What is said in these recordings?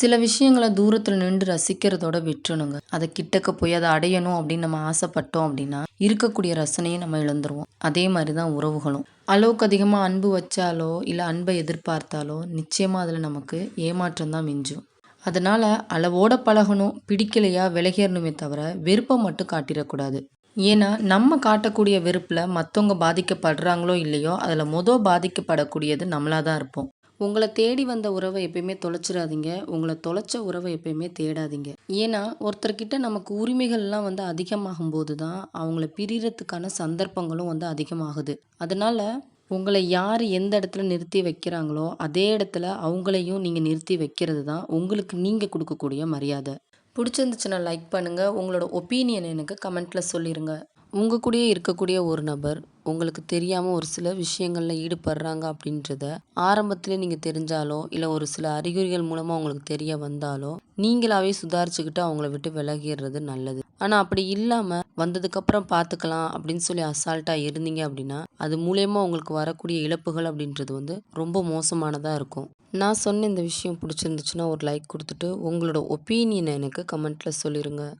சில விஷயங்கள தூரத்துல நின்று ரசிக்கிறதோட விட்டுறணுங்க. அத கிட்டக்க போய் அத அடையணும் அப்படின்னு நம்ம ஆசைப்பட்டோம் அப்படின்னா, இருக்கக்கூடிய ரசனைய நம்ம இழந்துருவோம். அதே மாரி தான் உறவுகளும். அளவுக்கு அதிகமா அன்பு வச்சாலோ, இல்ல அன்ப எதிர்பார்த்தாலோ, நிச்சயமா அதுல நமக்கு ஏமாற்றம் தான் மிஞ்சும். அதனால அளவோட பழகணும். பிடிக்கலையா விலகிரணுமே தவிர, வெறுப்ப மட்டும் காட்டிறக்கூடாது. ஏன்னா, நம்ம காட்டக்கூடிய வெறுப்புல மத்தவங்க பாதிக்கப்படுறாங்களோ இல்லையோ, அதுல பாதிக்கப்படக்கூடியது நம்மளா தான் இருப்போம். உங்கள தேடி வந்த உறவ எப்பயுமே தொலைச்சிறாதீங்க. உங்கள தொலைச்ச உறவ எப்பயுமே தேடாதீங்க. ஏன்னா, ஒருத்தர்கிட்ட நமக்கு உரிமைகள்லாம் அதிகமாகும்போது தான், அவங்கள பிரியறதுக்கான சந்தர்ப்பங்களும் அதிகமாகுது. அதனால, உங்கள யாரு எந்த இடத்துல நிறுத்தி வைக்கிறாங்களோ, அதே இடத்துல அவங்களையும் நீங்க நிறுத்தி வைக்கிறது தான் உங்களுக்கு நீங்க குடுக்கக்கூடிய மரியாத. புடிச்சிருந்துச்சுன்னா லைக் பண்ணுங்க. உங்களோட ஒப்பீனியன் எனக்கு கமெண்ட்ல சொல்லிருங்க. உங்க கூடயே இருக்கக்கூடிய ஒரு நபர், உங்களுக்கு தெரியாம ஒரு சில விஷயங்கள்ல ஈடுபடுறாங்க அப்படின்றத, ஆரம்பத்திலே நீங்க தெரிஞ்சாலோ, இல்ல ஒரு சில அறிகுறிகள் மூலமா உங்களுக்கு தெரிய வந்தாலோ, நீங்களாவே சுதாரிச்சுக்கிட்டு அவங்கள விட்டு விலகிர்றது நல்லது. ஆனா அப்படி இல்லாம, வந்ததுக்கப்புறம் பார்த்துக்கலாம் அப்படின்னு சொல்லி அசால்ட்டா இருந்தீங்க அப்படின்னா, அது மூலியமா உங்களுக்கு வரக்கூடிய இழப்புகள் அப்படின்றது ரொம்ப மோசமானதா இருக்கும். நான் சொன்ன இந்த விஷயம் புடிச்சிருந்துச்சுன்னா, ஒரு லைக் குடுத்துட்டு, உங்களோட ஒப்பீனியன எனக்கு கமெண்ட்ல சொல்லிருங்க.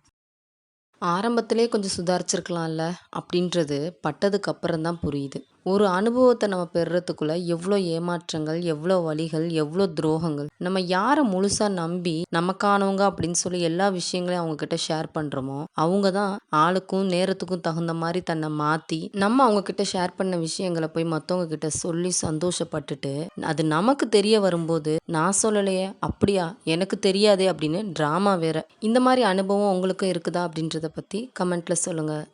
ஆரம்பத்திலே கொஞ்சம் சுதாரிச்சிருக்கலாம்ல அப்படின்றது பட்டதுக்கு அப்புறம் தான் புரியுது. ஒரு அனுபவத்த நம்ம பெறுறதுக்குள்ள எவ்வளோ ஏமாற்றங்கள், எவ்வளோ வலிகள், எவ்வளோ துரோகங்கள். நம்ம யார முழுசா நம்பி நமக்கானவங்க அப்படின்னு சொல்லி எல்லா விஷயங்களையும் அவங்க கிட்ட ஷேர் பண்றோமோ, அவங்க தான் ஆளுக்கும் நேரத்துக்கும் தகுந்த மாரி தன்னை மாத்தி, நம்ம அவங்க கிட்ட ஷேர் பண்ண விஷயங்கள போய் மத்தவங்க கிட்ட சொல்லி சந்தோஷப்பட்டுட்டு, அது நமக்கு தெரிய வரும்போது, "நான் சொல்லலையே, அப்படியா? எனக்கு தெரியாதே" அப்படின்னு ட்ராமா வேற. இந்த மாரி அனுபவம் உங்களுக்கு இருக்குதா அப்படின்றத பத்தி கமெண்ட்ல சொல்லுங்க.